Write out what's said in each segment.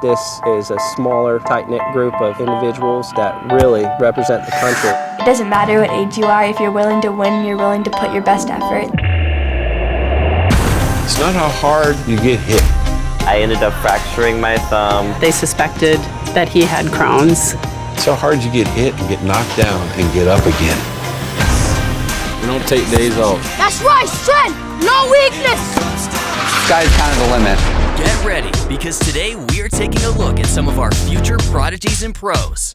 This is a smaller, tight-knit group of individuals that really represent the country. It doesn't matter what age you are, if you're willing to win, you're willing to put your best effort. It's not how hard you get hit. I ended up fracturing my thumb. They suspected that he had Crohn's. It's how hard you get hit and get knocked down and get up again. We don't take days off. That's right, strength, no weakness. Sky's kind of the limit. Get ready, because today we are taking a look at some of our future prodigies and pros.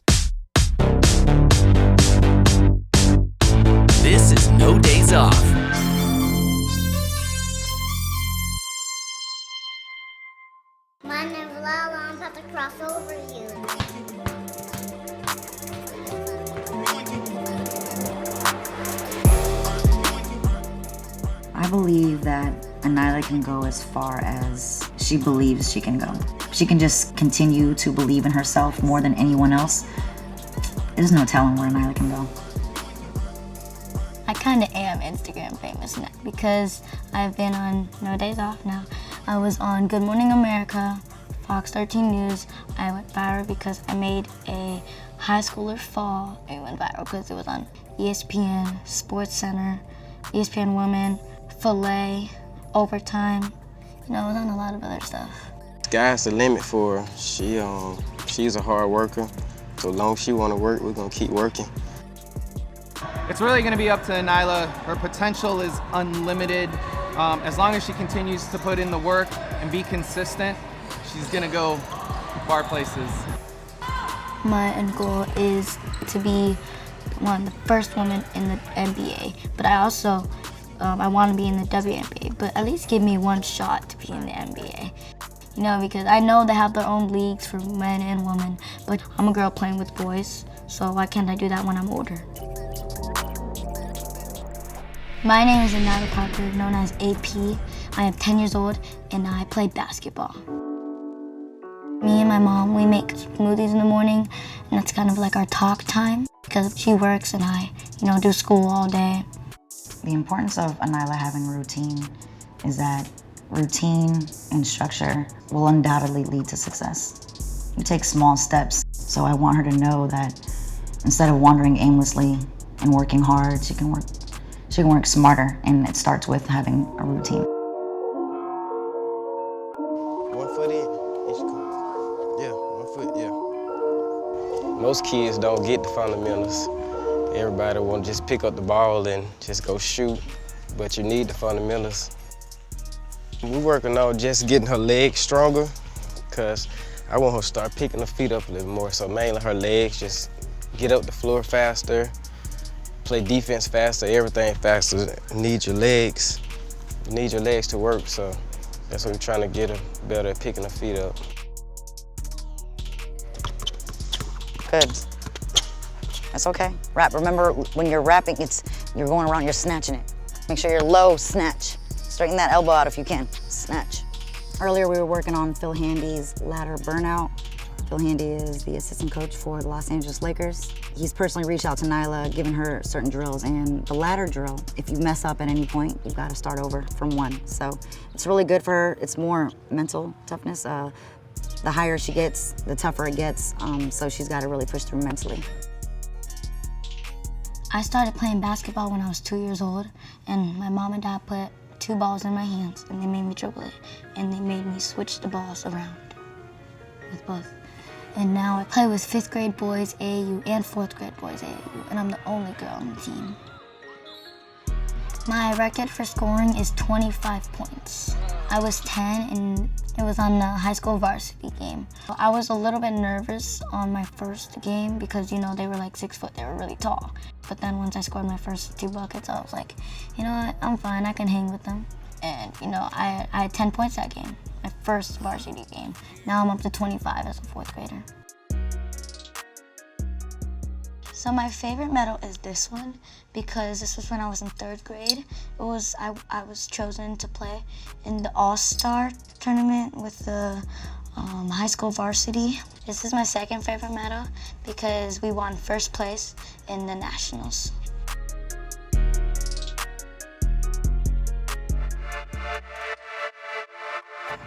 This is No Days Off. My name's Lala, I'm about to cross over you. I believe that Anila can go as far as she believes she can go. She can just continue to believe in herself more than anyone else. There's no telling where Anila can go. I kind of am Instagram famous now because I've been on No Days Off now. I was on Good Morning America, Fox 13 News. I went viral because I made a high schooler fall. It went viral because it was on ESPN, Sports Center, ESPN Women, Filet, Overtime. You know, it was on a lot of other stuff. Sky's the limit for her. She's a hard worker. So long as she want to work, we're going to keep working. It's really going to be up to Nyla. Her potential is unlimited. As long as she continues to put in the work and be consistent, she's going to go far places. My end goal is to be one of the first women in the NBA, but I also I want to be in the WNBA, but at least give me one shot to be in the NBA. You know, because I know they have their own leagues for men and women, but I'm a girl playing with boys, so why can't I do that when I'm older? My name is Anila Parker, known as AP. I am 10 years old, and I play basketball. Me and my mom, we make smoothies in the morning, and that's kind of like our talk time, because she works and I, do school all day. The importance of Anila having a routine is that routine and structure will undoubtedly lead to success. You take small steps, so I want her to know that instead of wandering aimlessly and working hard, she can work smarter, and it starts with having a routine. 1 foot in, and she come. Yeah, 1 foot, yeah. Most kids don't get the fundamentals. Everybody want to just pick up the ball and just go shoot, but you need the fundamentals. We're working on just getting her legs stronger, because I want her to start picking her feet up a little more, so mainly her legs, just get up the floor faster, play defense faster, everything faster. You need your legs. You need your legs to work, so that's what we're trying to get her better at picking her feet up. Good. That's okay. Rap. Remember, when you're rapping, you're going around, you're snatching it. Make sure you're low, snatch. Straighten that elbow out if you can. Snatch. Earlier, we were working on Phil Handy's ladder burnout. Phil Handy is the assistant coach for the Los Angeles Lakers. He's personally reached out to Nyla, giving her certain drills, and the ladder drill, if you mess up at any point, you've got to start over from 1. So it's really good for her. It's more mental toughness. The higher she gets, the tougher it gets, so she's got to really push through mentally. I started playing basketball when I was 2 years old, and my mom and dad put 2 balls in my hands, and they made me dribble it, and they made me switch the balls around with both. And now I play with 5th grade boys AAU and 4th grade boys AAU, and I'm the only girl on the team. My record for scoring is 25 points. I was 10, and it was on the high school varsity game. I was a little bit nervous on my first game because, they were like 6 foot, they were really tall. But then once I scored my first 2 buckets, I was like, you know what, I'm fine, I can hang with them. And, I had 10 points that game, my first varsity game. Now I'm up to 25 as a 4th grader. So my favorite medal is this one because this was when I was in 3rd grade. I was chosen to play in the All-Star tournament with the high school varsity. This is my second favorite medal because we won 1st place in the nationals.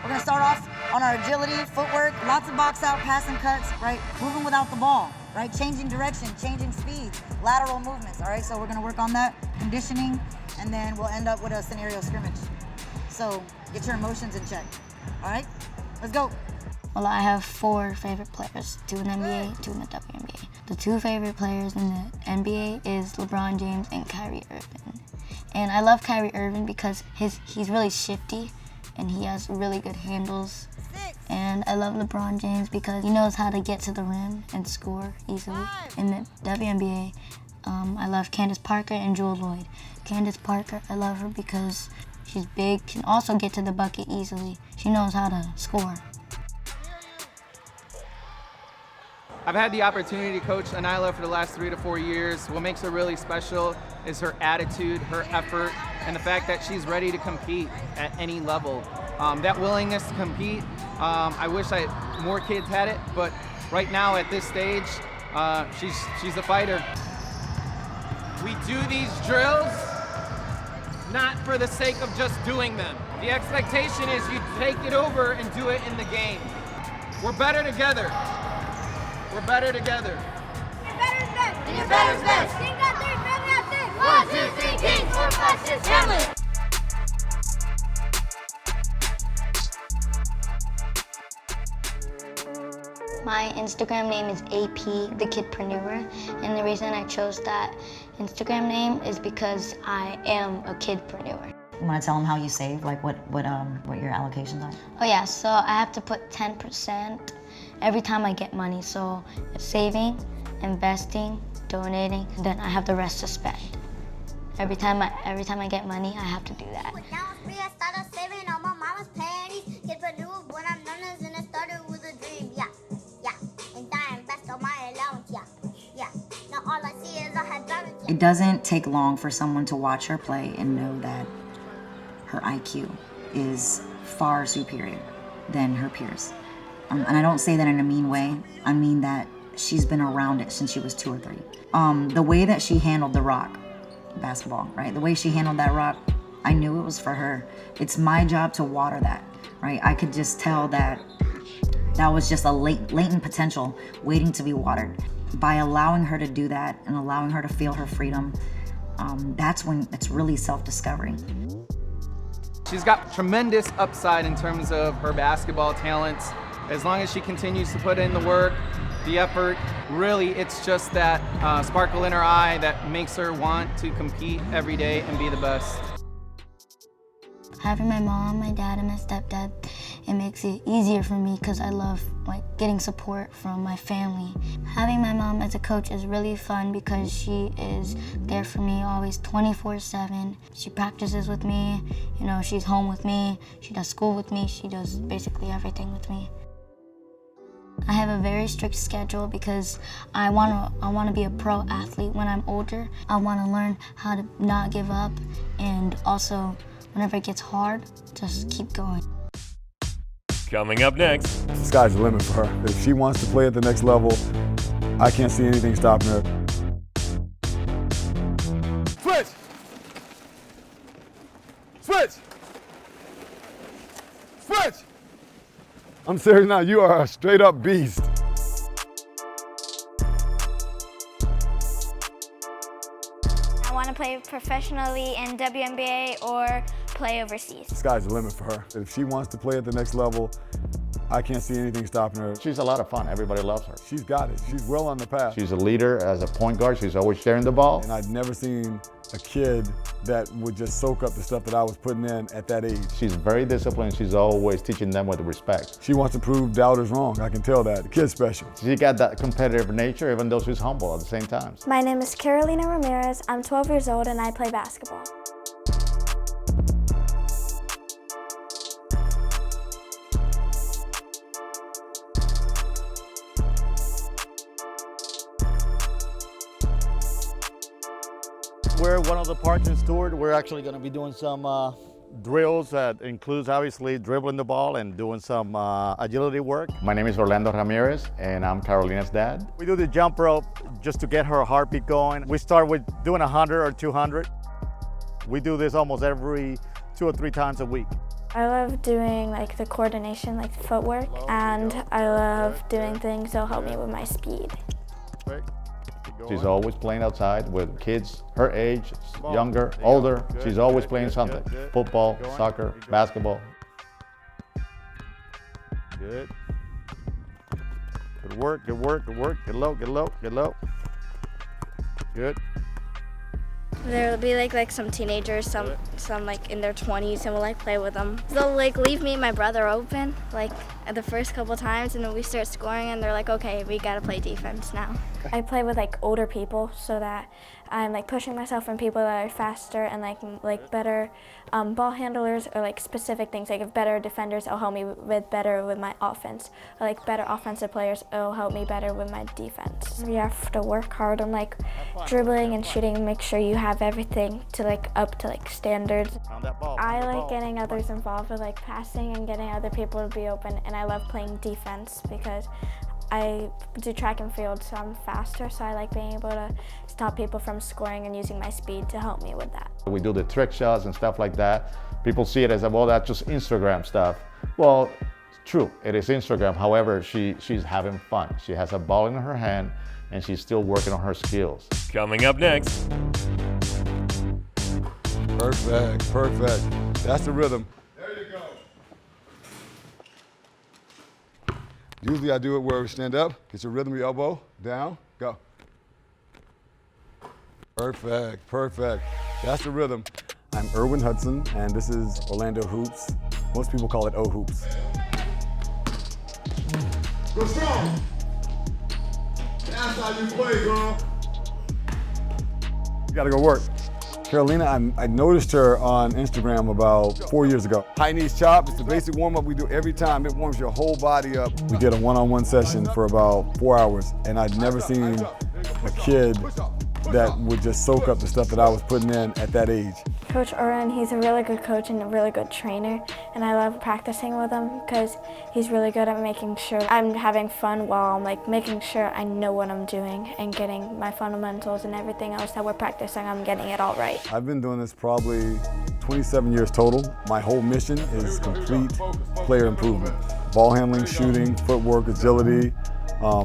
We're gonna start off on our agility, footwork, lots of box out, passing cuts, right? Moving without the ball, right? Changing direction, changing speeds, lateral movements, all right? So we're gonna work on that, conditioning, and then we'll end up with a scenario scrimmage. So get your emotions in check, all right? Let's go. Well, I have 4 favorite players, 2 in the NBA, 2 in the WNBA. The 2 favorite players in the NBA is LeBron James and Kyrie Irving. And I love Kyrie Irving because he's really shifty and he has really good handles. And I love LeBron James because he knows how to get to the rim and score easily. In the WNBA, I love Candace Parker and Jewel Lloyd. Candace Parker, I love her because she's big, can also get to the bucket easily. She knows how to score. I've had the opportunity to coach Anila for the last 3 to 4 years. What makes her really special is her attitude, her effort, and the fact that she's ready to compete at any level. That willingness to compete, I wish more kids had it, but right now at this stage, she's a fighter. We do these drills not for the sake of just doing them. The expectation is you take it over and do it in the game. We're better together. We're better together. You're better than best. And you're better than best. Think that thing, better that thing. 1, 2, 3, Kings, 4, 5, 6, Hamlet. My Instagram name is AP, the Kidpreneur, and the reason I chose that Instagram name is because I am a kidpreneur. You wanna tell them how you save, like what your allocations are? Oh yeah, so I have to put 10% every time I get money. So saving, investing, donating, then I have the rest to spend. Every time I get money, I have to do that. When I was 3, I started saving all my mama's pennies. Kidpreneur, when I'm known as, and I started with a dream. Yeah. And I invest all my allowance. Yeah. Now all I see is I had balance. It doesn't take long for someone to watch her play and know that her IQ is far superior than her peers. And I don't say that in a mean way. I mean that she's been around it since she was 2 or 3. The way that she handled the rock, basketball, right? The way she handled that rock, I knew it was for her. It's my job to water that, right? I could just tell that was just a latent potential waiting to be watered. By allowing her to do that and allowing her to feel her freedom, that's when it's really self-discovery. She's got tremendous upside in terms of her basketball talents. As long as she continues to put in the work, the effort, really it's just that sparkle in her eye that makes her want to compete every day and be the best. Having my mom, my dad, and my stepdad, it makes it easier for me because I love getting support from my family. Having my mom as a coach is really fun because she is there for me always 24/7. She practices with me, she's home with me, she does school with me, she does basically everything with me. I have a very strict schedule because I want to be a pro athlete when I'm older. I want to learn how to not give up, and also whenever it gets hard, just keep going. Coming up next. The sky's the limit for her. If she wants to play at the next level, I can't see anything stopping her. Switch! Switch! Switch! I'm serious now, you are a straight up beast. I want to play professionally in WNBA or play overseas. The sky's the limit for her. If she wants to play at the next level, I can't see anything stopping her. She's a lot of fun. Everybody loves her. She's got it. She's well on the path. She's a leader as a point guard. She's always sharing the ball. And I'd never seen a kid that would just soak up the stuff that I was putting in at that age. She's very disciplined. She's always teaching them with respect. She wants to prove doubters wrong. I can tell that. The kid's special. She got that competitive nature even though she's humble at the same time. My name is Carolina Ramirez. I'm 12 years old and I play basketball. We're one of the parks in Stewart. We're actually going to be doing some drills that includes obviously dribbling the ball and doing some agility work. My name is Orlando Ramirez and I'm Carolina's dad. We do the jump rope just to get her heartbeat going. We start with doing 100 or 200. We do this almost every 2 or 3 times a week. I love doing like the coordination, like footwork, and I love doing things that'll help me with my speed. She's always playing outside with kids her age, younger, older. She's always playing something. Football, soccer, basketball. Good. Good work, good work, good work. Get low, get low, get low. Good. There'll be like some teenagers, some like in their 20s, and we'll like play with them. They'll like leave me and my brother open like at the first couple times, and then we start scoring, and they're like, okay, we gotta play defense now. I play with like older people so that I'm like pushing myself from people that are faster and like better ball handlers, or like specific things. Like if better defenders, it'll help me better with my offense. Or like better offensive players, it'll help me better with my defense. You have to work hard on like dribbling and shooting and make sure you have everything to like up to like standards. I like getting others involved with like passing and getting other people to be open, and I love playing defense because I do track and field, so I'm faster, so I like being able to stop people from scoring and using my speed to help me with that. We do the trick shots and stuff like that. People see it as, well, that's just Instagram stuff. Well, it's true, it is Instagram. However, she's having fun. She has a ball in her hand, and she's still working on her skills. Coming up next. Perfect, perfect. That's the rhythm. There you go. Usually I do it where we stand up, get your rhythm, your elbow, down, go. Perfect, perfect. That's the rhythm. I'm Erwin Hudson, and this is Orlando Hoops. Most people call it O Hoops. Go strong. That's how you play, girl. You gotta go work. Carolina, I noticed her on Instagram about 4 years ago. High knees chop, it's the basic warm-up we do every time. It warms your whole body up. We did a one-on-one session for about 4 hours, and I'd never seen a kid that would just soak up the stuff that I was putting in at that age. Coach Oren, he's a really good coach and a really good trainer, and I love practicing with him because he's really good at making sure I'm having fun while I'm like making sure I know what I'm doing and getting my fundamentals and everything else that we're practicing, I'm getting it all right. I've been doing this probably 27 years total. My whole mission is complete player improvement. Ball handling, shooting, footwork, agility,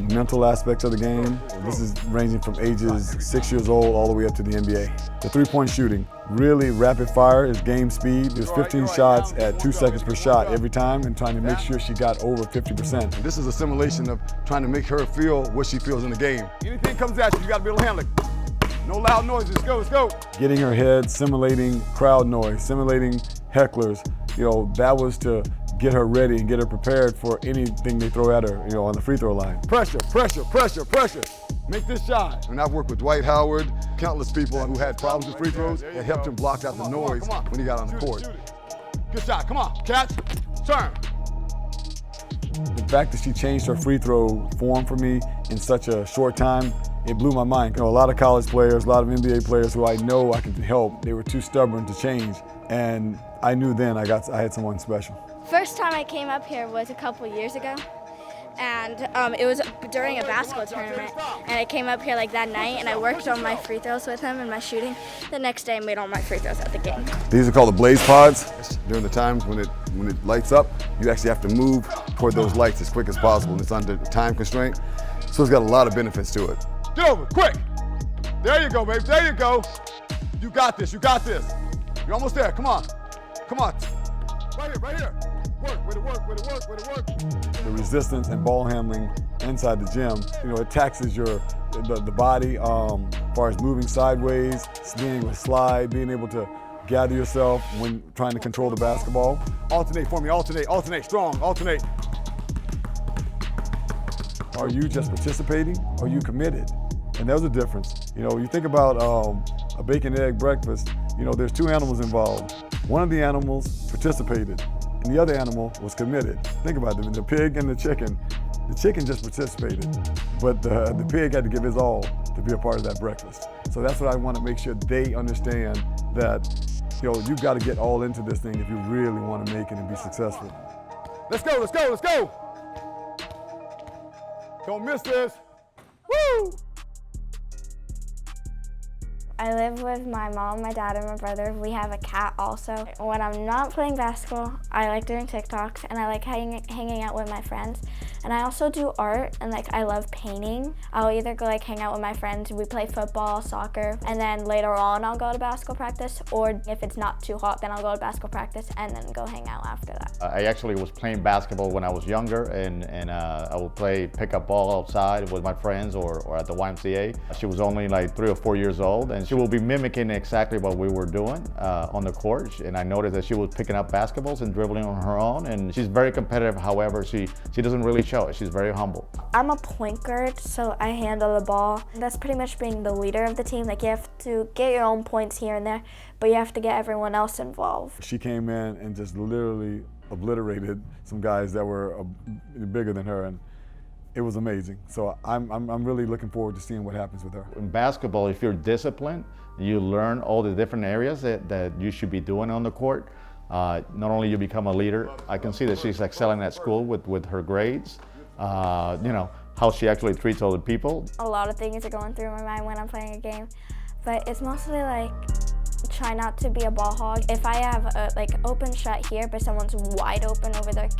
mental aspects of the game. This is ranging from ages 6 years old all the way up to the NBA. The three-point shooting, really rapid fire is game speed. There's 15 shots at 2 seconds per shot every time, and trying to make sure she got over 50%. And this is a simulation of trying to make her feel what she feels in the game. Anything comes at you, you gotta be able to handle it. No loud noises, let's go, let's go. Getting her head, simulating crowd noise, simulating hecklers, that was to get her ready and get her prepared for anything they throw at her, on the free throw line. Pressure, pressure, pressure, pressure. Make this shot. And I've worked with Dwight Howard, countless people who had problems with free throws that helped him block out the noise when he got on the court. Good shot, come on, catch, turn. The fact that she changed her free throw form for me in such a short time, it blew my mind. A lot of college players, a lot of NBA players who I know I can help, they were too stubborn to change. And I knew then I had someone special. First time I came up here was a couple years ago, and it was during a basketball tournament, and I came up here like that night, and I worked on my free throws with him and my shooting. The next day I made all my free throws at the game. These are called the blaze pods. During the times when it lights up, you actually have to move toward those lights as quick as possible, and it's under time constraint, so it's got a lot of benefits to it. Get over, quick! There you go, baby, there you go. You got this, you got this. You're almost there, come on, come on. Right here, right here. Work, way to work, way to work, way to work. The resistance and ball handling inside the gym, it taxes the body as far as moving sideways, being able to slide, being able to gather yourself when trying to control the basketball. Alternate for me, alternate, alternate, strong, alternate. Are you just participating or are you committed? And there's a difference. You think about a bacon and egg breakfast, there's two animals involved. One of the animals participated, and the other animal was committed. Think about it, the pig and the chicken. The chicken just participated, but the pig had to give his all to be a part of that breakfast. So that's what I want to make sure they understand, that you've got to get all into this thing if you really want to make it and be successful. Let's go, let's go, let's go! Don't miss this. Woo! I live with my mom, my dad, and my brother. We have a cat also. When I'm not playing basketball, I like doing TikToks and I like hanging out with my friends. And I also do art and like I love painting. I'll either go like hang out with my friends, we play football, soccer, and then later on I'll go to basketball practice, or if it's not too hot, then I'll go to basketball practice and then go hang out after that. I actually was playing basketball when I was younger, and I would play pickup ball outside with my friends or at the YMCA. She was only like 3 or 4 years old, and she will be mimicking exactly what we were doing on the court. And I noticed that she was picking up basketballs and dribbling on her own, and she's very competitive. However, she doesn't really show it. She's very humble. I'm a point guard, so I handle the ball. That's pretty much being the leader of the team. Like you have to get your own points here and there, but you have to get everyone else involved. She came in and just literally obliterated some guys that were bigger than her, and it was amazing. So I'm really looking forward to seeing what happens with her. In basketball, if you're disciplined, you learn all the different areas that you should be doing on the court. Not only you become a leader, I can see that she's excelling at school with her grades. You know, how she actually treats other people. A lot of things are going through my mind when I'm playing a game, but it's mostly like try not to be a ball hog. If I have a like open shot here, but someone's wide open over there,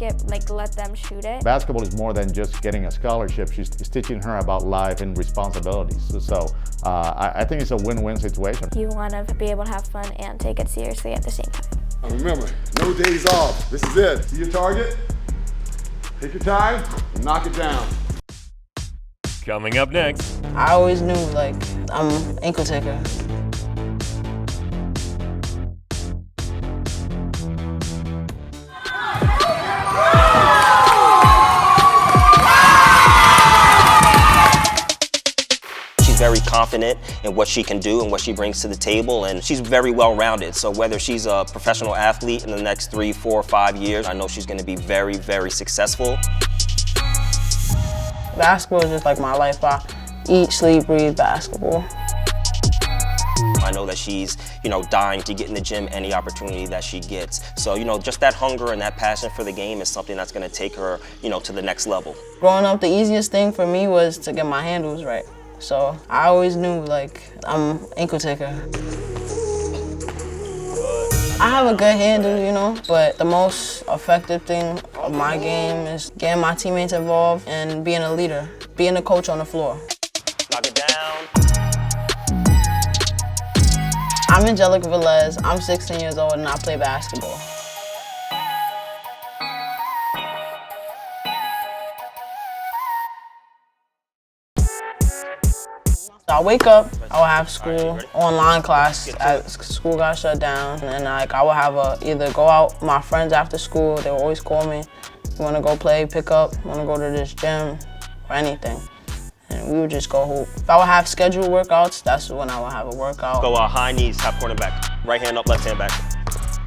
let them shoot it. Basketball is more than just getting a scholarship. She's teaching her about life and responsibilities. So I think it's a win-win situation. You want to be able to have fun and take it seriously at the same time. Remember, no days off. This is it. See your target? Take your time and knock it down. Coming up next. I always knew, like, I'm ankle taker. She's very confident in what she can do and what she brings to the table, and she's very well-rounded. So whether she's a professional athlete in the next 3, 4, 5 years, I know she's going to be very, very successful. Basketball is just like my life. I eat, sleep, breathe basketball. I know that she's, dying to get in the gym any opportunity that she gets. So, just that hunger and that passion for the game is something that's going to take her, to the next level. Growing up, the easiest thing for me was to get my handles right. So I always knew, like, I'm ankle taker. I have a good handle, but the most effective thing of my game is getting my teammates involved and being a leader, being a coach on the floor. Knock it down. I'm Angelica Velez. I'm 16 years old and I play basketball. I wake up, I will have school, online class as school got shut down, and I would have either go out with my friends after school. They would always call me, you want to go play, pick up, want to go to this gym, or anything. And we would just go hoop. If I would have scheduled workouts, that's when I would have a workout. Go high knees, top corner back. Right hand up, left hand back.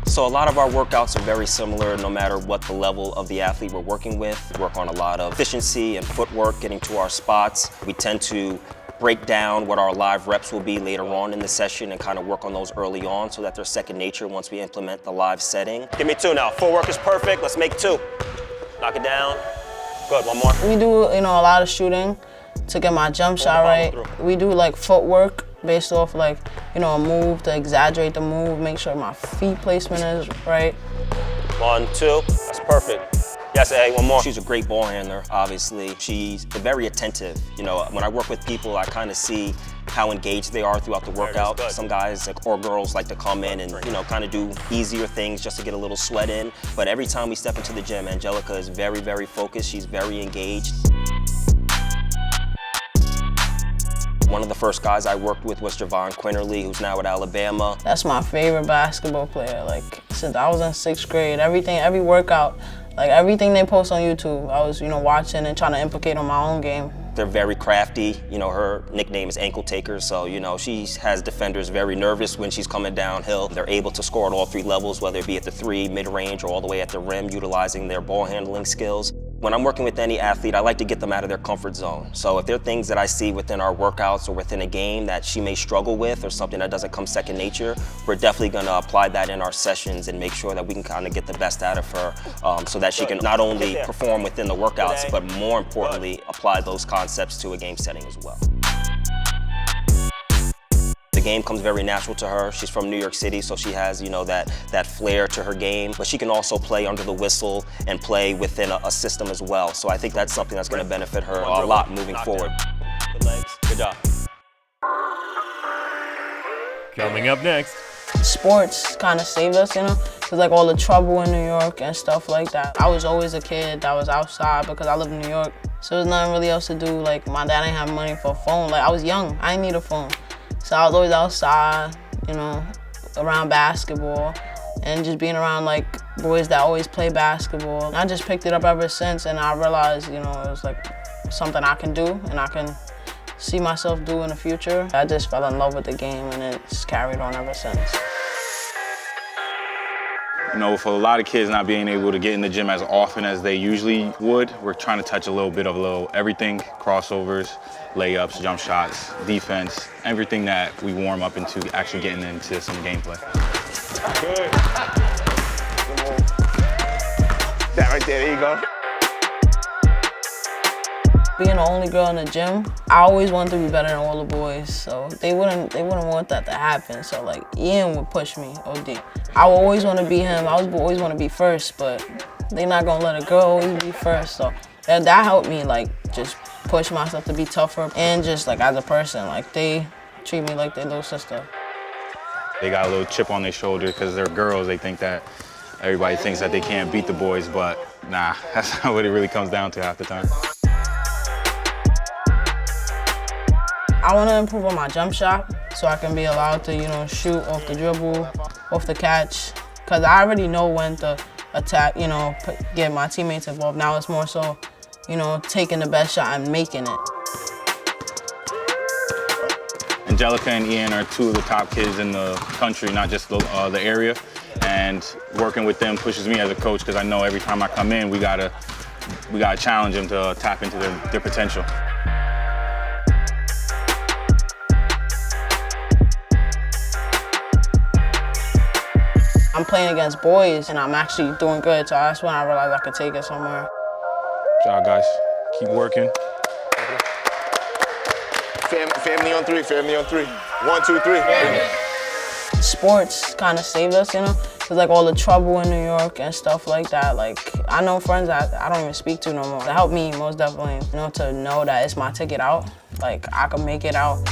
So a lot of our workouts are very similar no matter what the level of the athlete we're working with. We work on a lot of efficiency and footwork, getting to our spots. We tend to break down what our live reps will be later on in the session and kind of work on those early on so that they're second nature once we implement the live setting. Give me 2 now. Footwork is perfect. Let's make 2. Knock it down. Good, one more. We do, a lot of shooting to get my jump shot right. We do like footwork based off like, a move to exaggerate the move, make sure my feet placement is right. 1, 2, that's perfect. Yes, A, one more. She's a great ball handler, obviously. She's very attentive. When I work with people, I kind of see how engaged they are throughout the workout. Some guys or girls like to come in and, kind of do easier things just to get a little sweat in. But every time we step into the gym, Angelica is very, very focused. She's very engaged. One of the first guys I worked with was Javon Quinterly, who's now at Alabama. That's my favorite basketball player. Like, since I was in 6th grade, every workout, like everything they post on YouTube, I was, watching and trying to implicate on my own game. They're very crafty. Her nickname is Ankle Taker, so, she has defenders very nervous when she's coming downhill. They're able to score at all 3 levels, whether it be at the 3, mid-range, or all the way at the rim, utilizing their ball handling skills. When I'm working with any athlete, I like to get them out of their comfort zone. So if there are things that I see within our workouts or within a game that she may struggle with or something that doesn't come second nature, we're definitely gonna apply that in our sessions and make sure that we can kind of get the best out of her so that she can not only perform within the workouts, but more importantly, apply those concepts to a game setting as well. The game comes very natural to her. She's from New York City, so she has, you know, that flair to her game. But she can also play under the whistle and play within a system as well. So I think that's something that's going to benefit her a lot moving forward. Good legs. Good job. Coming up next. Sports kind of saved us, you know? Cause like all the trouble in New York and stuff like that. I was always a kid that was outside because I live in New York. So there's nothing really else to do. Like my dad didn't have money for a phone. Like I was young, I didn't need a phone. So I was always outside, you know, around basketball and just being around like boys that always play basketball. And I just picked it up ever since, and I realized, you know, it was like something I can do and I can see myself do in the future. I just fell in love with the game and it's carried on ever since. You know, for a lot of kids not being able to get in the gym as often as they usually would, we're trying to touch a little bit of everything, crossovers, layups, jump shots, defense, everything that we warm up into actually getting into some gameplay. Good. That right there you go. Being the only girl in the gym, I always wanted to be better than all the boys, so they wouldn't want that to happen. So like Ian would push me OD. I would always want to be him. I would always want to be first, but they're not gonna let a girl always be first. So that helped me like just push myself to be tougher and just like as a person, like they treat me like their little sister. They got a little chip on their shoulder because they're girls. They think that everybody thinks that they can't beat the boys, but nah, that's not what it really comes down to half the time. I want to improve on my jump shot so I can be allowed to, you know, shoot off the dribble, off the catch. Because I already know when to attack, you know, get my teammates involved. Now it's more so, you know, taking the best shot and making it. Angelica and Ian are two of the top kids in the country, not just the area. And working with them pushes me as a coach because I know every time I come in, we gotta challenge them to tap into their potential. I'm playing against boys and I'm actually doing good, so that's when I realized I could take it somewhere. Good job, guys. Keep working. Family on three, family on three. 1, 2, 3. Sports kind of saved us, you know? Cause like all the trouble in New York and stuff like that, like I know friends that I don't even speak to no more. It helped me most definitely, you know, to know that it's my ticket out. Like I could make it out.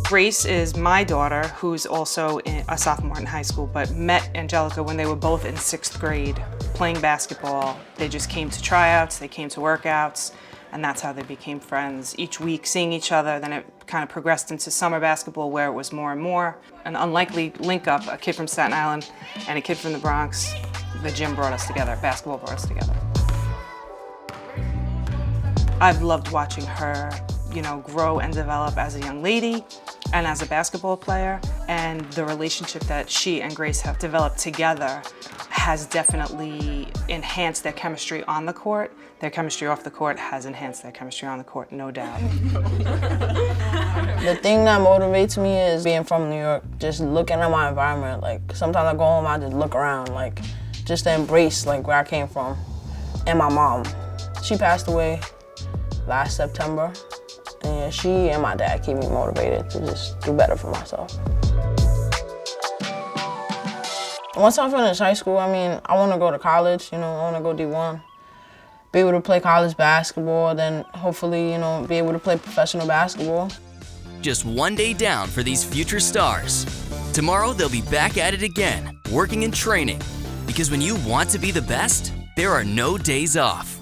Grace is my daughter, who's also a sophomore in high school, but met Angelica when they were both in 6th grade playing basketball. They just came to tryouts, they came to workouts, and that's how they became friends. Each week seeing each other, then it kind of progressed into summer basketball where it was more and more. An unlikely link up, a kid from Staten Island and a kid from the Bronx. The gym brought us together, basketball brought us together. I've loved watching her, you know, grow and develop as a young lady and as a basketball player, and the relationship that she and Grace have developed together has definitely enhanced their chemistry on the court. Their chemistry off the court has enhanced their chemistry on the court, no doubt. The thing that motivates me is being from New York, just looking at my environment. Like sometimes I go home, I just look around, like just to embrace like where I came from. And my mom, she passed away last September. And she and my dad keep me motivated to just do better for myself. Once I finish high school, I mean, I want to go to college, you know, I want to go D1. Be able to play college basketball, then hopefully, you know, be able to play professional basketball. Just one day down for these future stars. Tomorrow they'll be back at it again, working and training. Because when you want to be the best, there are no days off.